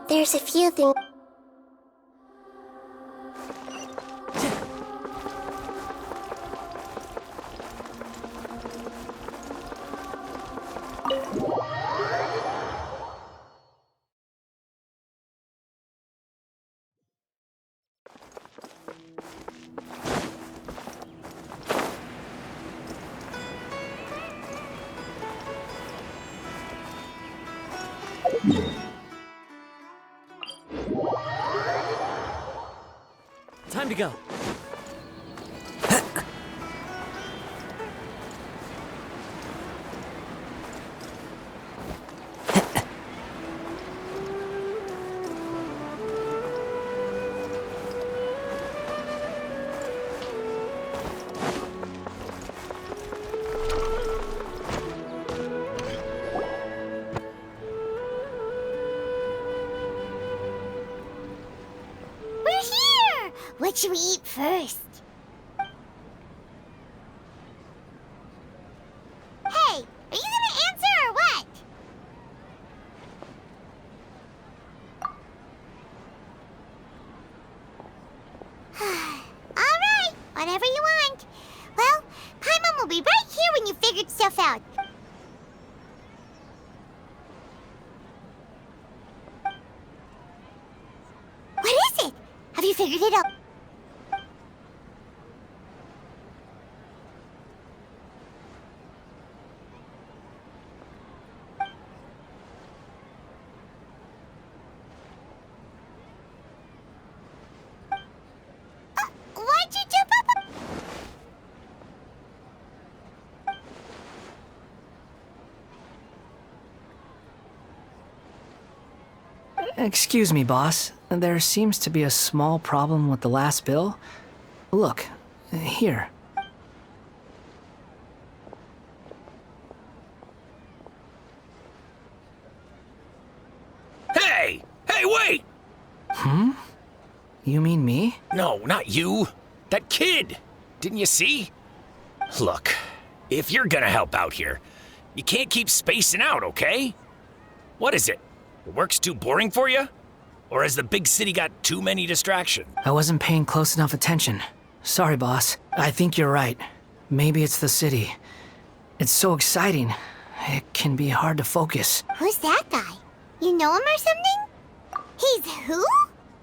There's a few things. Time to go. We're here! What should we eat first? Hey, are you gonna answer or what? All right, whatever you want. Well, Paimon will be right here when you figured stuff out. What is it? Have you figured it out? Why'd you jump up? Excuse me, boss. There seems to be a small problem with the last bill. Look, here. Hey! Hey, wait! You mean me? No, not you. That kid! Didn't you see? Look, if you're gonna help out here, you can't keep spacing out, okay? What is it? The work's too boring for you? Or has the big city got too many distractions? I wasn't paying close enough attention. Sorry, boss. I think you're right. Maybe it's the city. It's so exciting. It can be hard to focus. Who's that guy? You know him or something? He's who?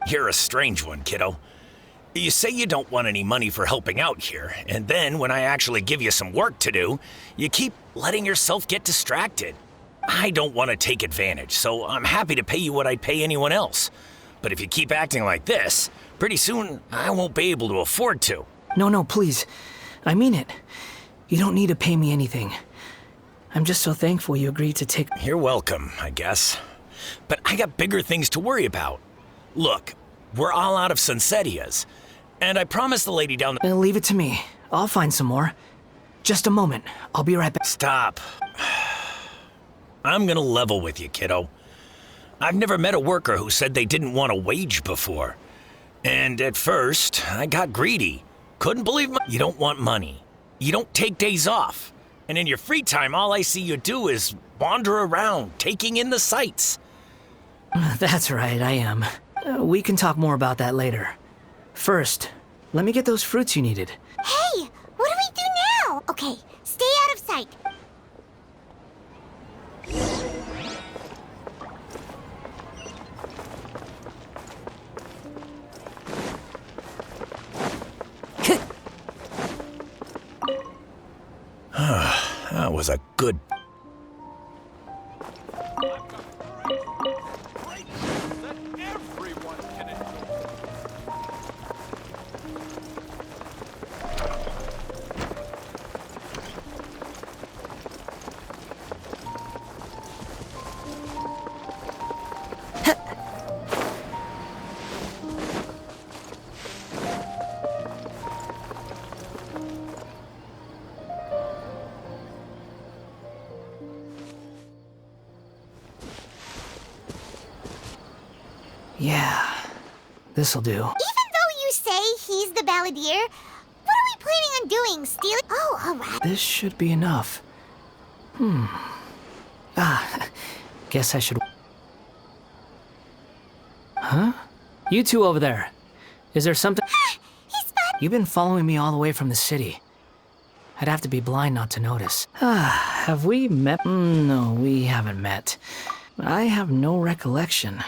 You're a strange one, kiddo. You say you don't want any money for helping out here, and then when I actually give you some work to do, you keep letting yourself get distracted. I don't want to take advantage, so I'm happy to pay you what I'd pay anyone else. But if you keep acting like this, pretty soon I won't be able to afford to. No, please. I mean it. You don't need to pay me anything. I'm just so thankful you agreed to take... You're welcome, I guess. But I got bigger things to worry about. Look, we're all out of Sunsetias, and I promised the lady down the... Leave it to me. I'll find some more. Just a moment. I'll be right back. Stop. I'm gonna level with you, kiddo. I've never met a worker who said they didn't want a wage before. And at first, I got greedy. Couldn't believe you don't want money. You don't take days off. And in your free time, all I see you do is wander around, taking in the sights. That's right, I am. We can talk more about that later. First, let me get those fruits you needed. Hey, what do we do now? Okay, stay out of sight. That was a good... Yeah, this'll do. Even though you say he's the balladeer, what are we planning on doing? Stealing? Oh, all right. This should be enough. Guess I should... You two over there. Is there something? He's spotted. You've been following me all the way from the city. I'd have to be blind not to notice. Have we met? No, we haven't met. I have no recollection.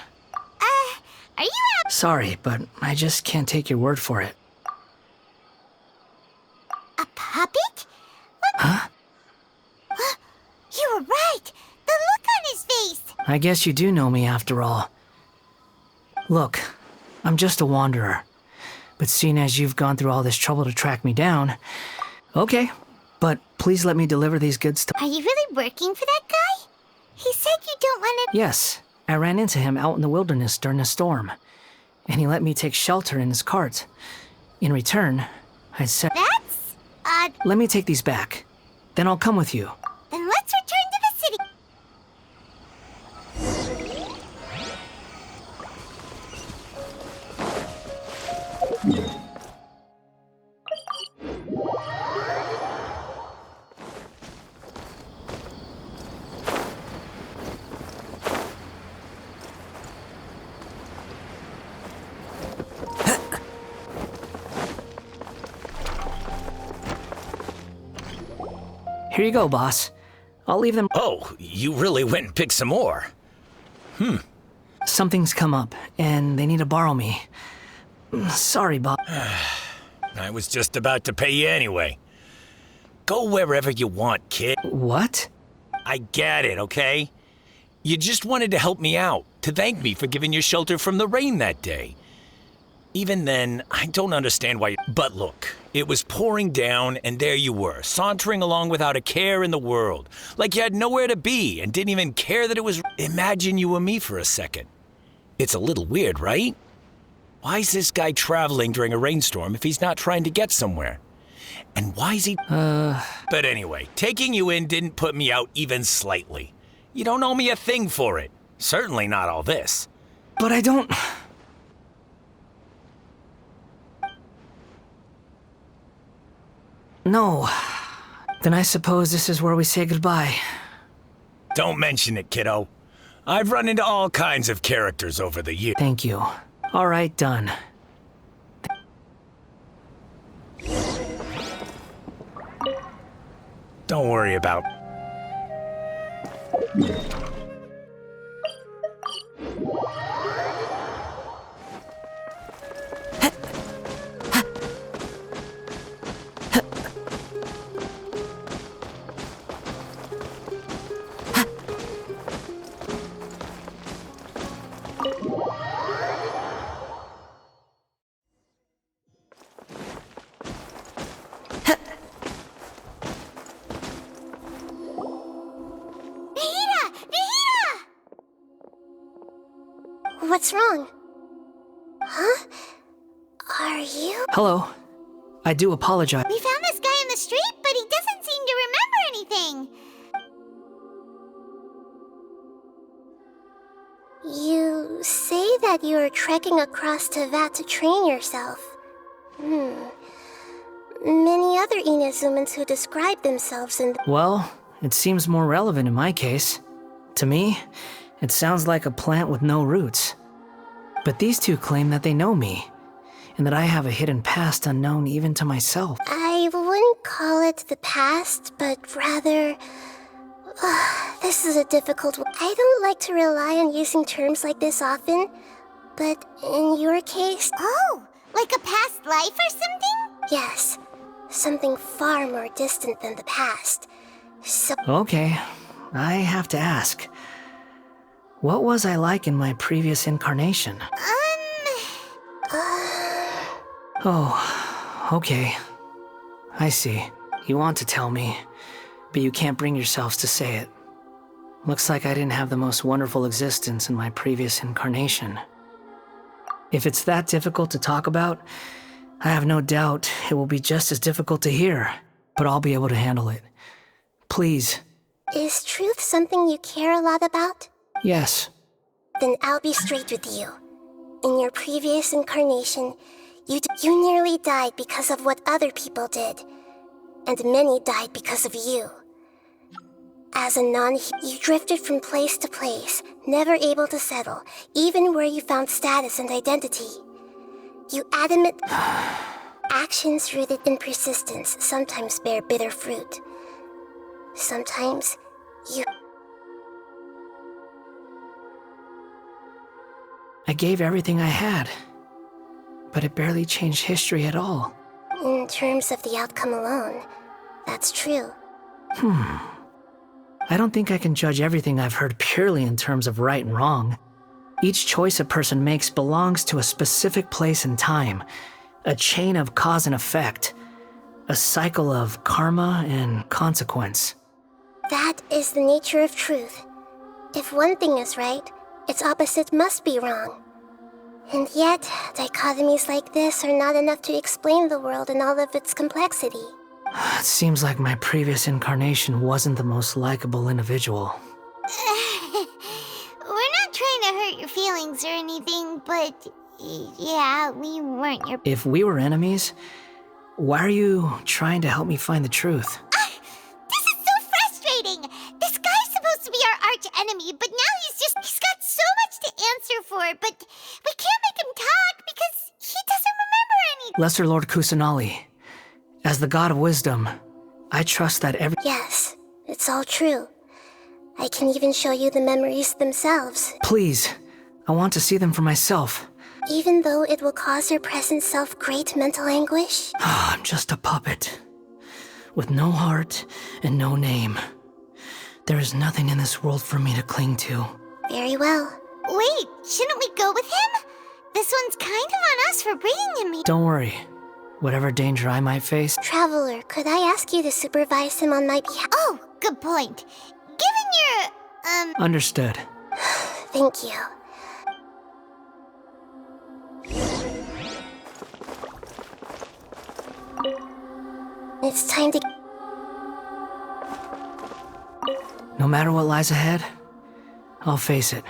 Are you Sorry, but I just can't take your word for it. a puppet? Huh? You were right. The look on his face. I guess you do know me after all. Look, I'm just a wanderer. But seeing as you've gone through all this trouble to track me down, okay, but please let me deliver these goods to... Are you really working for that guy? He said you don't want to... Yes, I ran into him out in the wilderness during a storm, and he let me take shelter in his cart. In return, I said, That's odd. let me take these back. Then I'll come with you. Then let's return to the city. Here you go, boss. I'll leave them... Oh, you really went and picked some more. Something's come up, and they need to borrow me. Sorry, boss. I was just about to pay you anyway. Go wherever you want, kid. What? I get it, okay? You just wanted to help me out, to thank me for giving you shelter from the rain that day. Even then, I don't understand why. But look, it was pouring down, and there you were, sauntering along without a care in the world. Like you had nowhere to be and didn't even care that it was... Imagine you were me for a second. It's a little weird, right? Why is this guy traveling during a rainstorm if he's not trying to get somewhere? And why is he... But anyway, taking you in didn't put me out even slightly. You don't owe me a thing for it. Certainly not all this. But I don't... No. Then I suppose this is where we say goodbye. Don't mention it, kiddo. I've run into all kinds of characters over the years. Thank you. All right, done. Don't worry about... Nahida! Nahida! What's wrong? Huh? Are you? Hello. I do apologize. We found this guy in the street, but he doesn't seem to remember anything. You say that you're trekking across Teyvat to train yourself. Many other Inazumans who describe themselves in... Well, it seems more relevant in my case. To me, it sounds like a plant with no roots. But these two claim that they know me, and that I have a hidden past unknown even to myself. I wouldn't call it the past, but rather... this is a difficult one. I don't like to rely on using terms like this often, but in your case... Oh, like a past life or something? Yes, something far more distant than the past. So... Okay, I have to ask. What was I like in my previous incarnation? Oh, okay. I see. You want to tell me, but you can't bring yourselves to say it. Looks like I didn't have the most wonderful existence in my previous incarnation. If it's that difficult to talk about, I have no doubt it will be just as difficult to hear, but I'll be able to handle it. Please. Is truth something you care a lot about? Yes. Then I'll be straight with you. In your previous incarnation, you nearly died because of what other people did. And many died because of you. As a nun, you drifted from place to place, never able to settle, even where you found status and identity. You adamant... Actions rooted in persistence sometimes bear bitter fruit. Sometimes, you... I gave everything I had, but it barely changed history at all. In terms of the outcome alone, that's true. I don't think I can judge everything I've heard purely in terms of right and wrong. Each choice a person makes belongs to a specific place and time, a chain of cause and effect, a cycle of karma and consequence. That is the nature of truth. If one thing is right, its opposite must be wrong. And yet, dichotomies like this are not enough to explain the world in all of its complexity. It seems like my previous incarnation wasn't the most likable individual. We're not trying to hurt your feelings or anything, but yeah, we weren't your... If we were enemies, why are you trying to help me find the truth? This is so frustrating! This guy's supposed to be our arch enemy, but now he's got so much to answer for, but we can't make him talk because he doesn't remember anything. Lesser Lord Kusanali, as the god of wisdom, I trust that every... Yes, it's all true. I can even show you the memories themselves, Please, I want to see them for myself. even though it will cause your present self great mental anguish. I'm just a puppet, with no heart and no name. There is nothing in this world for me to cling to. Very well. Wait, shouldn't we go with him? This one's kind of on us for bringing him here. Don't worry. Whatever danger I might face, Traveler, could I ask you to supervise him on my behalf? Oh, good point. Given your, understood. Thank you. It's time to... No matter what lies ahead, I'll face it.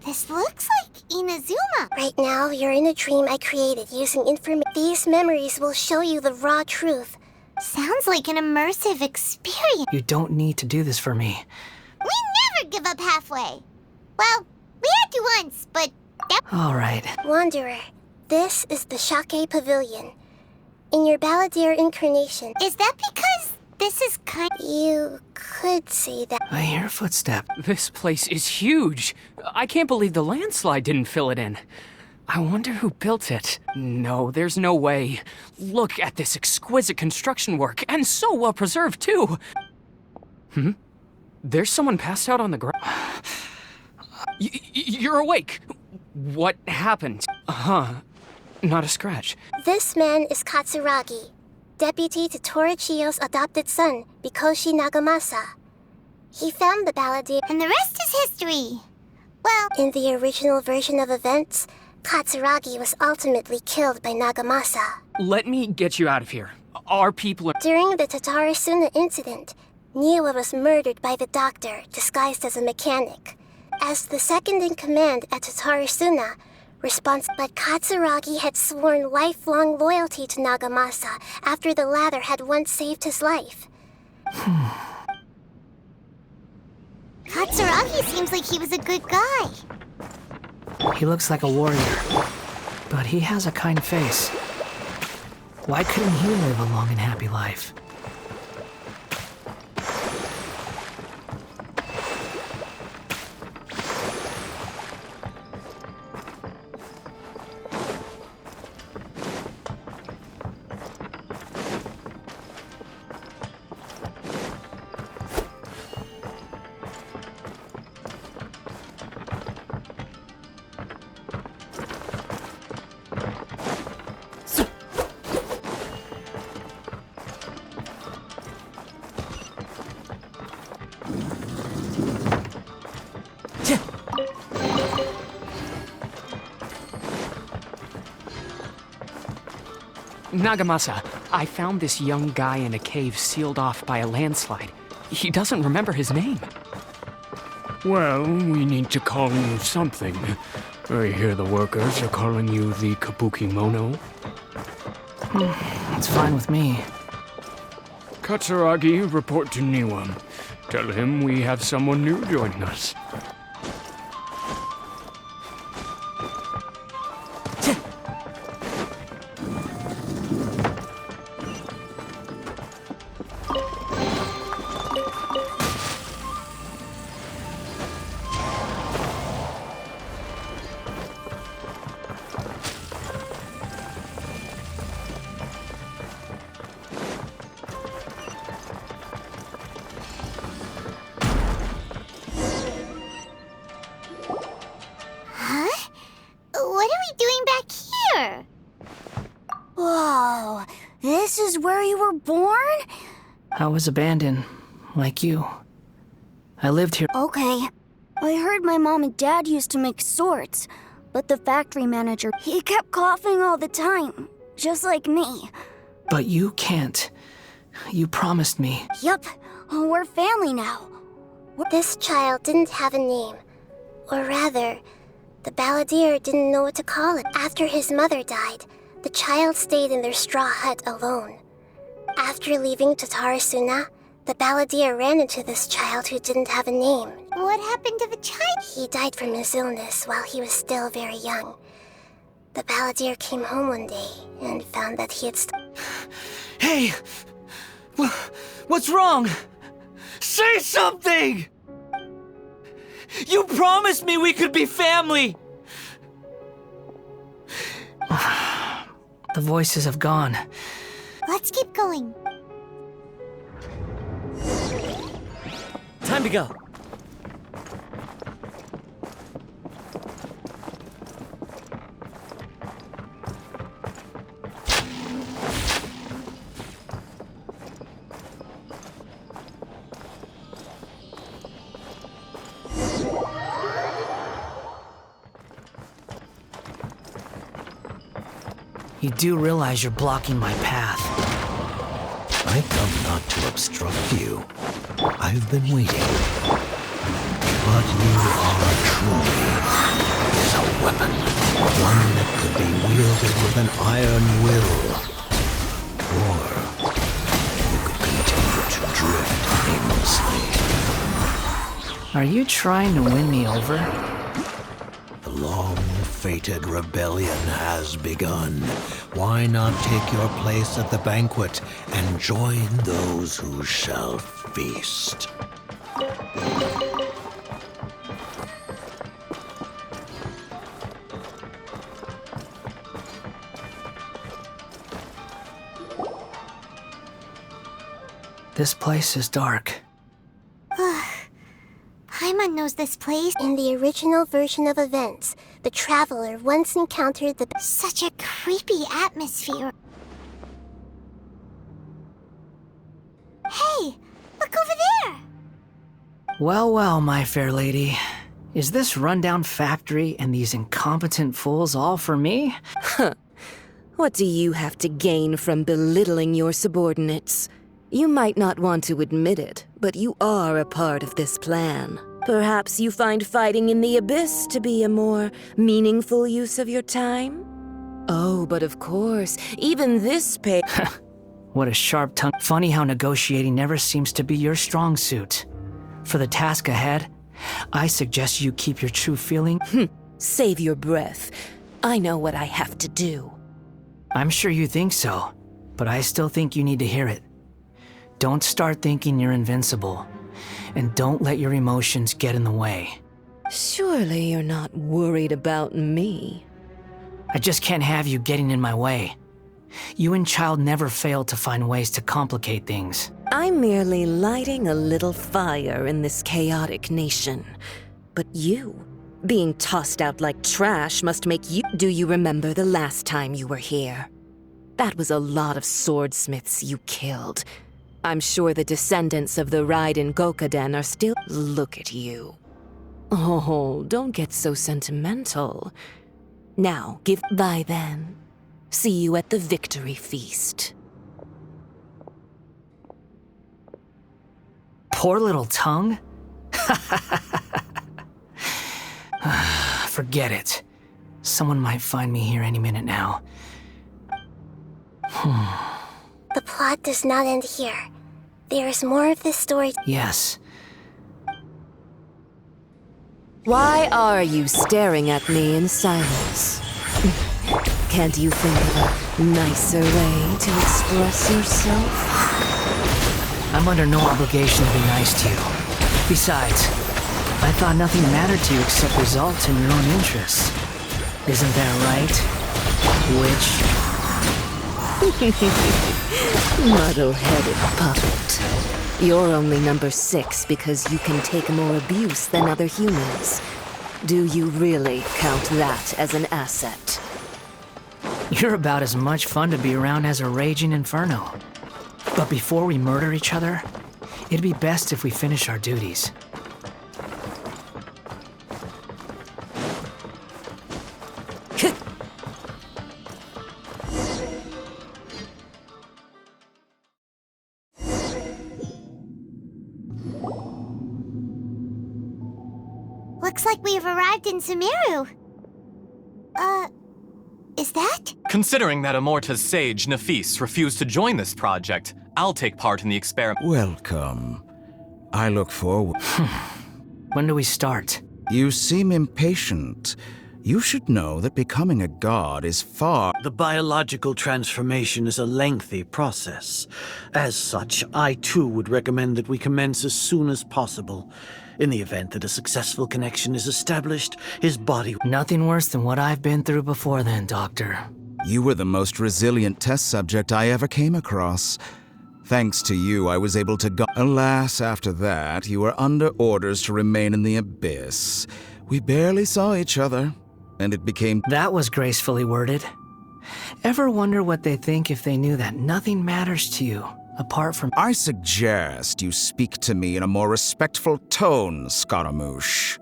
This looks like Inazuma. Right now, you're in a dream I created using information. These memories will show you the raw truth. Sounds like an immersive experience. You don't need to do this for me. We never give up halfway. Well, we had to once, but that... All right. Wanderer, this is the Shake Pavilion. In your Balladeer incarnation, Is that because this is kind... you could say that. I hear a footstep. This place is huge. I can't believe the landslide didn't fill it in. I wonder who built it. No, there's no way. Look at this exquisite construction work, and so well preserved, too. There's someone passed out on the ground. You're awake. What happened? Not a scratch. This man is Katsuragi, deputy to Torichio's adopted son, Mikoshi Nagamasa. He found the Balladeer. And the rest is history. Well, In the original version of events, Katsuragi was ultimately killed by Nagamasa. Let me get you out of here. Our people are... During the Tatarasuna incident, Niwa was murdered by the doctor, disguised as a mechanic. As the second in command at Tatarasuna, but Katsuragi had sworn lifelong loyalty to Nagamasa after the latter had once saved his life. Katsuragi seems like he was a good guy. He looks like a warrior, but he has a kind face. Why couldn't he live a long and happy life? Nagamasa, I found this young guy in a cave sealed off by a landslide. He doesn't remember his name. Well, we need to call you something. I hear the workers are calling you the Kabuki Mono. It's fine with me. Katsuragi, report to Niwa. Tell him we have someone new joining us. Huh? What are we doing back here? Whoa, this is where you were born? I was abandoned, like you. I lived here. Okay. I heard my mom and dad used to make swords, but the factory manager, he kept coughing all the time, just like me. But you can't. You promised me. Yup, we're family now. This child didn't have a name. Or rather, the balladeer didn't know what to call it. After his mother died, the child stayed in their straw hut alone. After leaving Tatarasuna, the balladeer ran into this child who didn't have a name. What happened to the child? He died from his illness while he was still very young. The balladeer came home one day and found that he had Hey! What's wrong? Say something! You promised me we could be family! The voices have gone. Let's keep going. Time to go. You do realize you're blocking my path. I come not to obstruct you. I've been waiting. What you are truly is a weapon. One that could be wielded with an iron will. Or you could continue to drift aimlessly. Are you trying to win me over? The long-fated rebellion has begun. Why not take your place at the banquet and join those who shall feast? This place is dark. Paimon knows this place. In the original version of events, the traveler once encountered the... Such a creepy atmosphere. Hey, look over there! Well, well, my fair lady. Is this rundown factory and these incompetent fools all for me? What do you have to gain from belittling your subordinates? You might not want to admit it, but you are a part of this plan. Perhaps you find fighting in the Abyss to be a more meaningful use of your time? Oh, but of course, even this What a sharp tongue. Funny how negotiating never seems to be your strong suit. For the task ahead, I suggest you keep your true feeling. Save your breath. I know what I have to do. I'm sure you think so, but I still think you need to hear it. Don't start thinking you're invincible, and don't let your emotions get in the way. Surely you're not worried about me. I just can't have you getting in my way. You and Child never fail to find ways to complicate things. I'm merely lighting a little fire in this chaotic nation. But you, being tossed out like trash must make you... Do you remember the last time you were here? That was a lot of swordsmiths you killed. I'm sure the descendants of the Raiden Gokaden are still... Look at you. Oh, don't get so sentimental. Now, bye then. See you at the victory feast. Poor little tongue? Forget it. Someone might find me here any minute now. The plot does not end here. There is more of this story. Yes. Why are you staring at me in silence? Can't you think of a nicer way to express yourself? I'm under no obligation to be nice to you. Besides, I thought nothing mattered to you except results and your own interests. Isn't that right? Muddle-headed puppet. You're only number 6 because you can take more abuse than other humans. Do you really count that as an asset? You're about as much fun to be around as a raging inferno. But before we murder each other, it'd be best if we finish our duties. Looks like we've arrived in Sumeru. Is that? Considering that Amorta's sage, Nafis, refused to join this project, I'll take part in the experiment. Welcome. I look forward. When do we start? You seem impatient. You should know that becoming a god is far... The biological transformation is a lengthy process. As such, I too would recommend that we commence as soon as possible. In the event that a successful connection is established, his body... Nothing worse than what I've been through before then, Doctor. You were the most resilient test subject I ever came across. Thanks to you, I was able to go... Alas, after that, you were under orders to remain in the Abyss. We barely saw each other, and it became... That was gracefully worded. Ever wonder what they think if they knew that nothing matters to you, apart from... I suggest you speak to me in a more respectful tone, Scaramouche.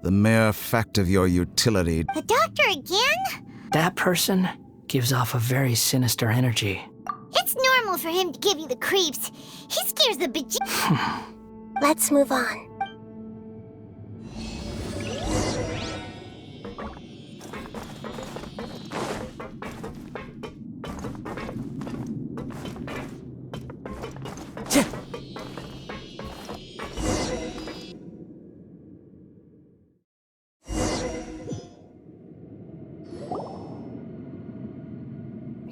The mere fact of your utility... The doctor again? That person gives off a very sinister energy. It's normal for him to give you the creeps. He scares the Let's move on.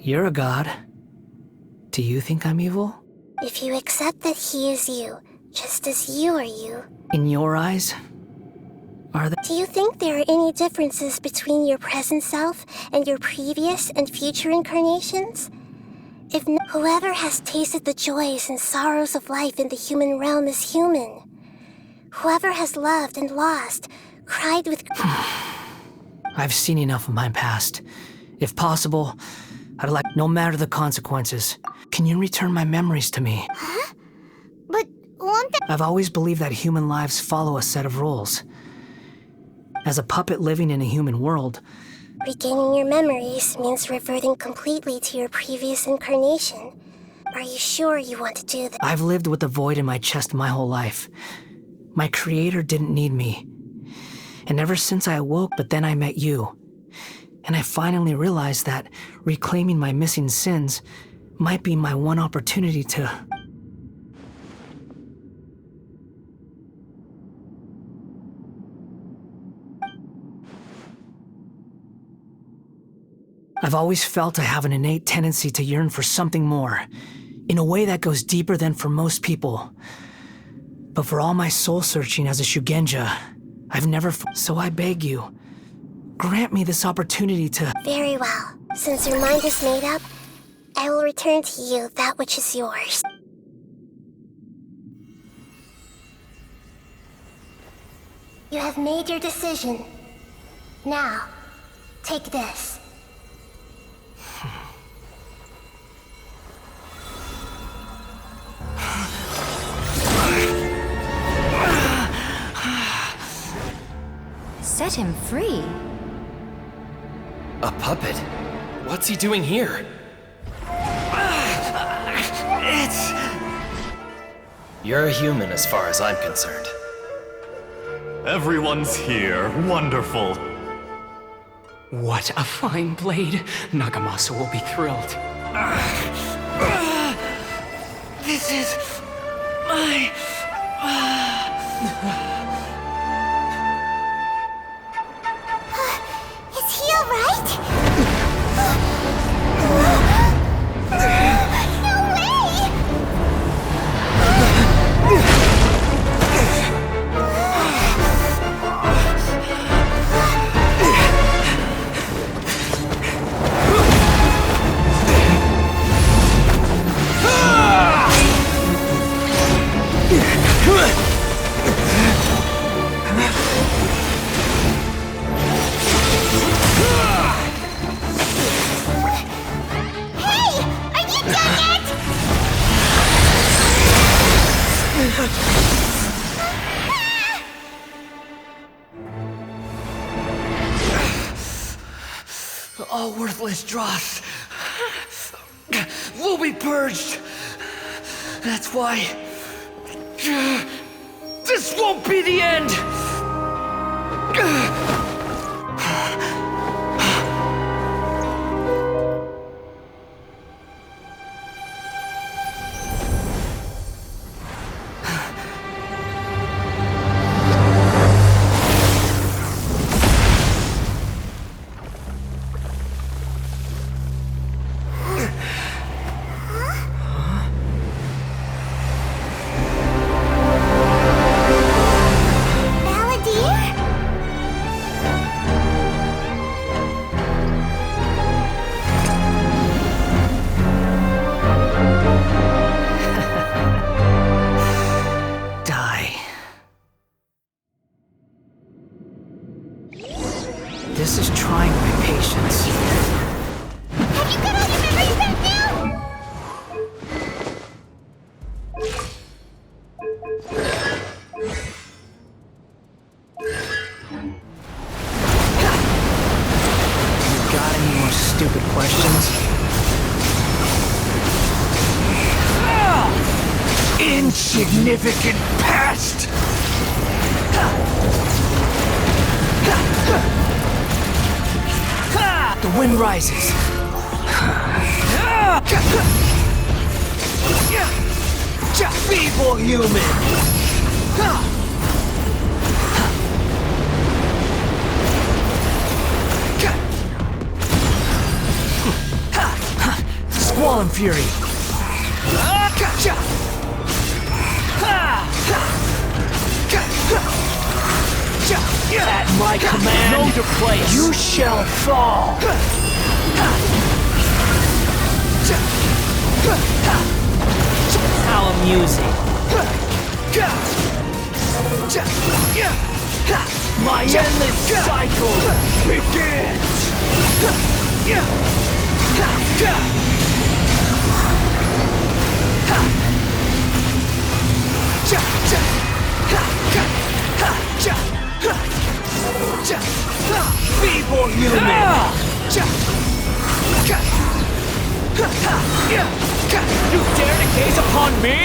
You're a god. Do you think I'm evil? If you accept that he is you, just as you are you, In your eyes? Are there... do you think there are any differences between your present self and your previous and future incarnations? If whoever has tasted the joys and sorrows of life in the human realm is human. Whoever has loved and lost, cried with... I've seen enough of my past. If possible, I'd like, no matter the consequences, can you return my memories to me? Huh? But won't that... I've always believed that human lives follow a set of rules. As a puppet living in a human world, Regaining your memories means reverting completely to your previous incarnation. Are you sure you want to do that? I've lived with a void in my chest my whole life. My creator didn't need me. And ever since I awoke, but then I met you. And I finally realized that reclaiming my missing sins might be my one opportunity to... I've always felt I have an innate tendency to yearn for something more, in a way that goes deeper than for most people. But for all my soul-searching as a Shugenja, I've never... So I beg you, grant me this opportunity to... Very well. Since your mind is made up, I will return to you that which is yours. You have made your decision. Now, take this. Set him free. A puppet? What's he doing here? You're a human as far as I'm concerned. Everyone's here. Wonderful. What a fine blade. Nagamasa will be thrilled. This is my... Is he alright? No way! Hey! Are you done yet? All worthless dross will be purged. That's why this won't be the end. Balladeer? Die. This is trying my patience. Have you got all your memories back now? Got any more stupid questions? Insignificant past! The wind rises. Feeble human! Squall and Fury! At my command, know your place. You shall fall! How amusing. My endless cycle begins! Feeble human! You dare to gaze upon me?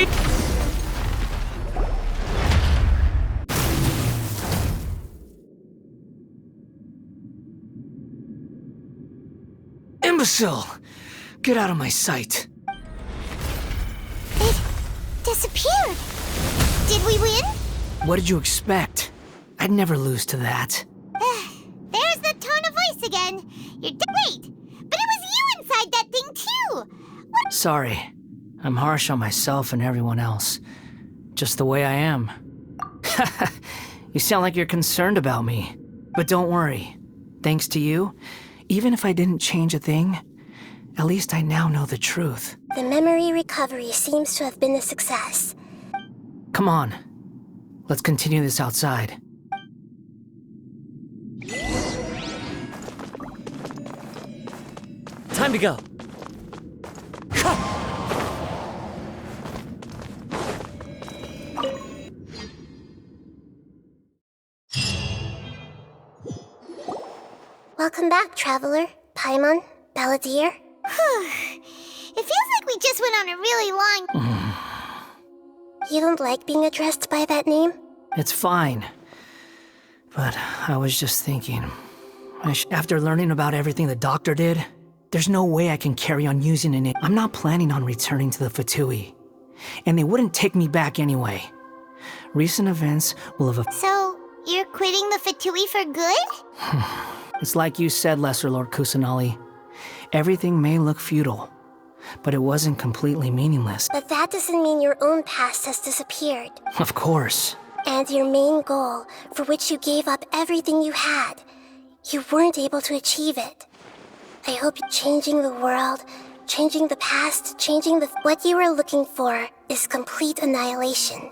Imbecile! Get out of my sight. It disappeared. Did we win? What did you expect? I'd never lose to that. There's the tone of voice again. Wait, but it was you inside that thing too. What? Sorry. I'm harsh on myself and everyone else. Just the way I am. You sound like you're concerned about me. But don't worry. Thanks to you, even if I didn't change a thing, at least I now know the truth. The memory recovery seems to have been a success. Come on. Let's continue this outside. Time to go. Welcome back, Traveler, Paimon, Balladeer. It feels like we just went on a really long... You don't like being addressed by that name? It's fine. But I was just thinking, after learning about everything the doctor did, there's no way I can carry on using it. I'm not planning on returning to the Fatui, and they wouldn't take me back anyway. Recent events will have... So, you're quitting the Fatui for good? It's like you said, Lesser Lord Kusanali. Everything may look futile, but it wasn't completely meaningless. But that doesn't mean your own past has disappeared. Of course. And your main goal, for which you gave up everything you had, you weren't able to achieve it. I hope changing the world, changing the past, what you were looking for is complete annihilation.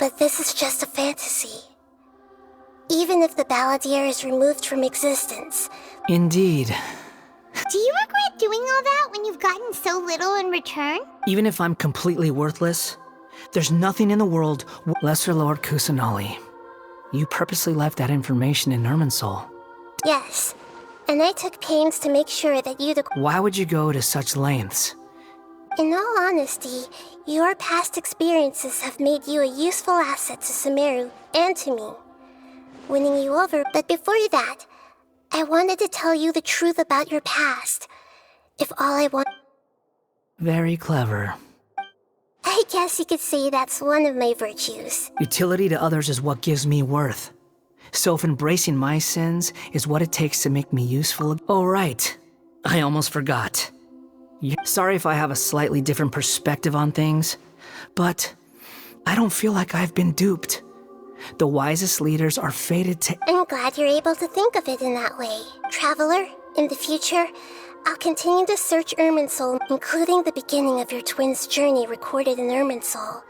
But this is just a fantasy. Even if the Balladeer is removed from existence. Indeed. Do you regret doing all that when you've gotten so little in return? Even if I'm completely worthless, there's nothing in the world... Lesser Lord Kusanali, you purposely left that information in Irminsul. Yes, and I took pains to make sure that you'd... Why would you go to such lengths? In all honesty, your past experiences have made you a useful asset to Sumeru and to me. Winning you over, but before that, I wanted to tell you the truth about your past. If all I want... Very clever. I guess you could say that's one of my virtues. Utility to others is what gives me worth. So if embracing my sins is what it takes to make me useful... Oh, right. I almost forgot. Sorry if I have a slightly different perspective on things, but I don't feel like I've been duped. The wisest leaders are fated to... I'm glad you're able to think of it in that way. Traveler, in the future, I'll continue to search Irminsul, including the beginning of your twins' journey recorded in Irminsul.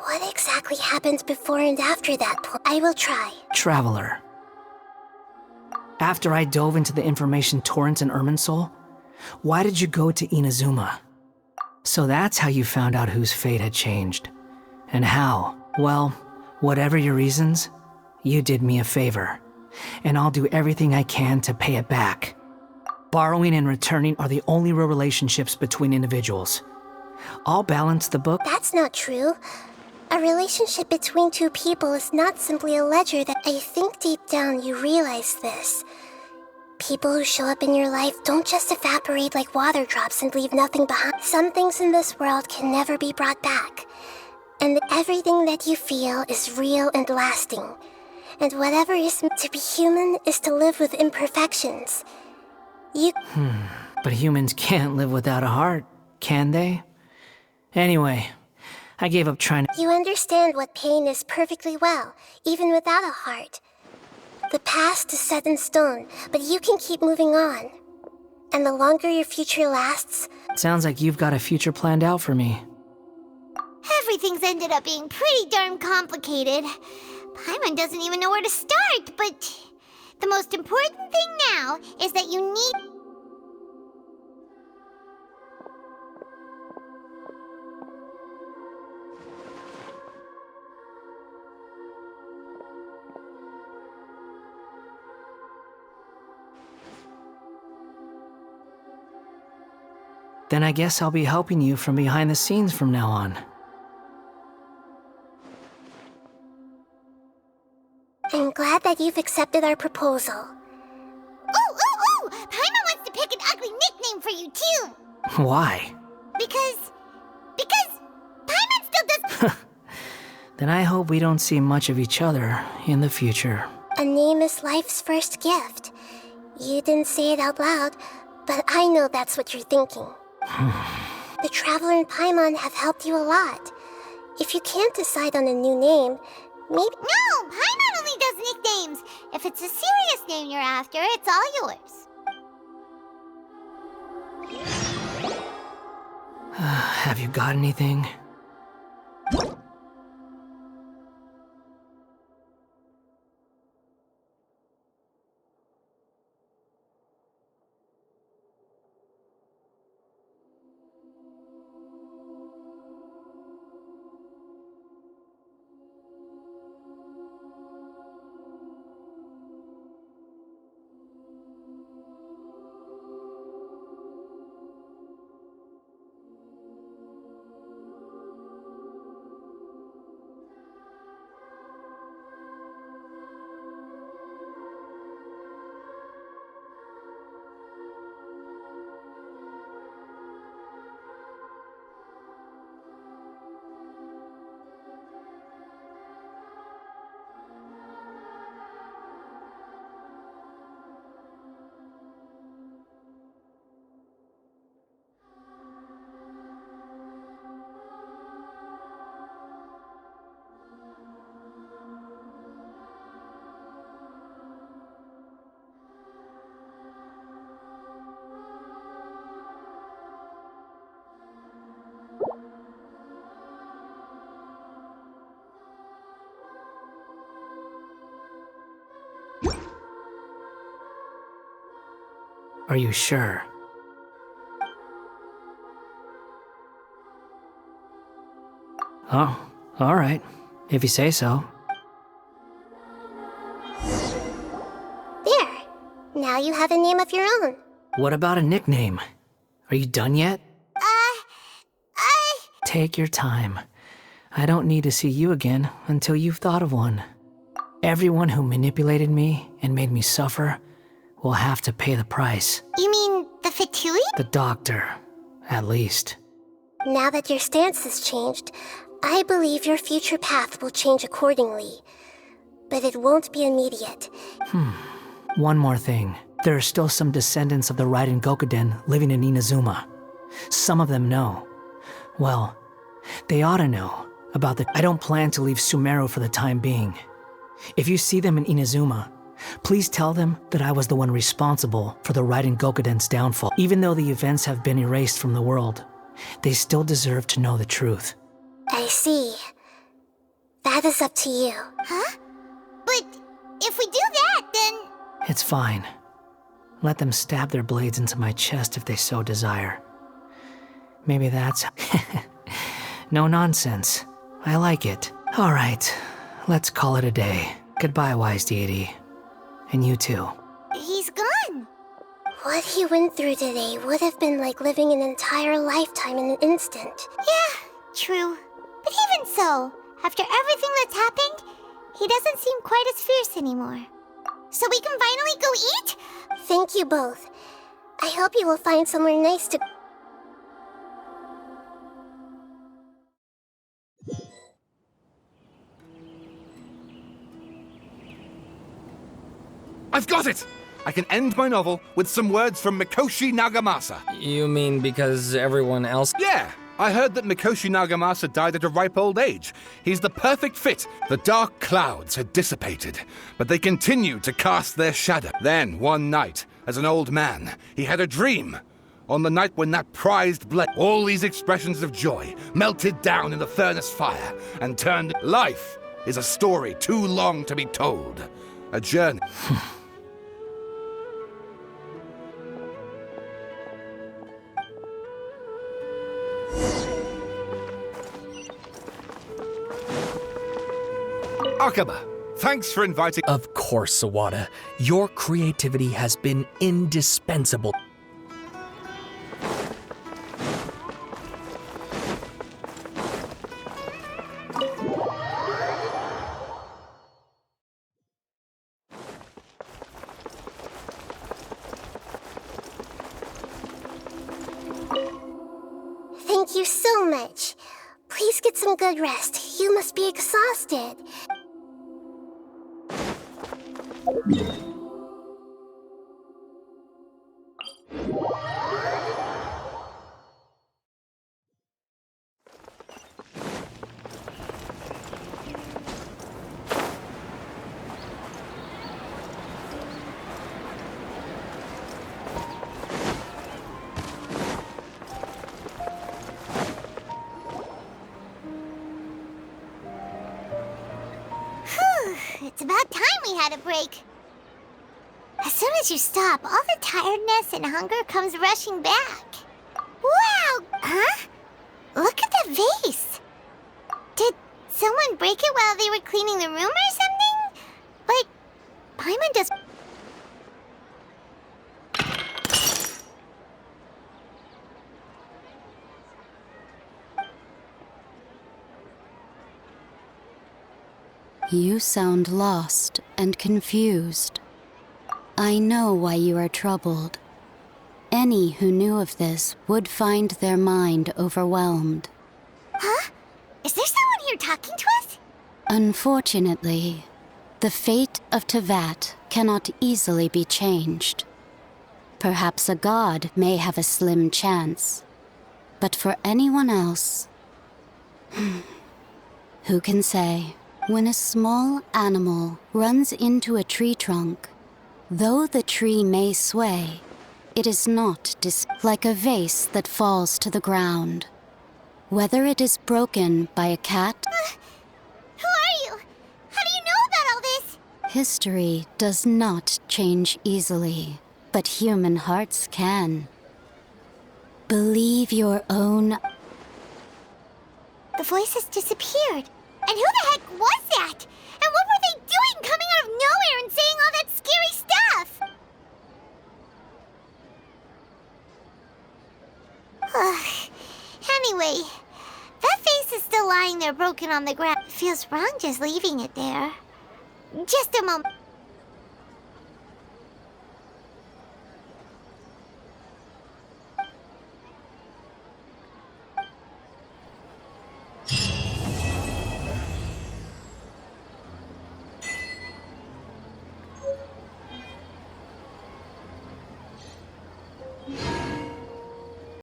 What exactly happened before and after that point? I will try. Traveler. After I dove into the information torrents in Irminsul, why did you go to Inazuma? So that's how you found out whose fate had changed. And how? Well, whatever your reasons, you did me a favor. And I'll do everything I can to pay it back. Borrowing and returning are the only real relationships between individuals. I'll balance the book. That's not true. A relationship between two people is not simply a ledger that... I think deep down you realize this. People who show up in your life don't just evaporate like water drops and leave nothing behind. Some things in this world can never be brought back. And everything that you feel is real and lasting. And whatever is to be human is to live with imperfections. But humans can't live without a heart, can they? Anyway, I gave up trying to... You understand what pain is perfectly well, even without a heart. The past is set in stone, but you can keep moving on. And the longer your future lasts... Sounds like you've got a future planned out for me. Everything's ended up being pretty darn complicated. Paimon doesn't even know where to start, but... The most important thing now is that you need... Then I guess I'll be helping you from behind the scenes from now on. I'm glad that you've accepted our proposal. Ooh! Paimon wants to pick an ugly nickname for you, too! Why? Because Paimon still does... Then I hope we don't see much of each other in the future. A name is life's first gift. You didn't say it out loud, but I know that's what you're thinking. The Traveler and Paimon have helped you a lot. If you can't decide on a new name, maybe... No! Paimon only does nicknames! If it's a serious name you're after, it's all yours. Have you got anything? Are you sure? Oh, alright. If you say so. There. Now you have a name of your own. What about a nickname? Are you done yet? Take your time. I don't need to see you again until you've thought of one. Everyone who manipulated me and made me suffer will have to pay the price. You mean the Fatui? The doctor, at least. Now that your stance has changed, I believe your future path will change accordingly. But it won't be immediate. One more thing. There are still some descendants of the Raiden Gokuden living in Inazuma. Some of them know. Well, they ought to know about the... I don't plan to leave Sumeru for the time being. If you see them in Inazuma, please tell them that I was the one responsible for the Raiden Gokuden's downfall. Even though the events have been erased from the world, they still deserve to know the truth. I see. That is up to you. Huh? But if we do that, then... It's fine. Let them stab their blades into my chest if they so desire. Maybe that's... No nonsense. I like it. Alright, let's call it a day. Goodbye, wise deity. And you too. He's gone. What he went through today would have been like living an entire lifetime in an instant. Yeah, true. But even so, after everything that's happened, he doesn't seem quite as fierce anymore. So we can finally go eat? Thank you both. I hope you will find somewhere nice to... I've got it! I can end my novel with some words from Mikoshi Nagamasa. You mean because everyone else... Yeah! I heard that Mikoshi Nagamasa died at a ripe old age. He's the perfect fit. The dark clouds had dissipated, but they continued to cast their shadow. Then, one night, as an old man, he had a dream. On the night when that prized blade, all these expressions of joy melted down in the furnace fire and turned... Life is a story too long to be told. A journey... Akaba, thanks for inviting... Of course, Sawada. Your creativity has been indispensable. Thank you so much. Please get some good rest. You must be exhausted. It's about time we had a break. As soon as you stop, all the tiredness and hunger comes rushing back. Wow! Huh? Look at that vase. Did someone break it while they were cleaning the room or something? But Paimon does... You sound lost and confused. I know why you are troubled. Any who knew of this would find their mind overwhelmed. Huh? Is there someone here talking to us? Unfortunately, the fate of Teyvat cannot easily be changed. Perhaps a god may have a slim chance, but for anyone else, who can say? When a small animal runs into a tree trunk, though the tree may sway, it is not like a vase that falls to the ground. Whether it is broken by a cat... Who are you? How do you know about all this? History does not change easily, but human hearts can. Believe your own. The voice has disappeared. And who the heck was that? And what were they doing coming out of nowhere and saying all that scary stuff? Anyway, that face is still lying there broken on the ground. It feels wrong just leaving it there. Just a moment.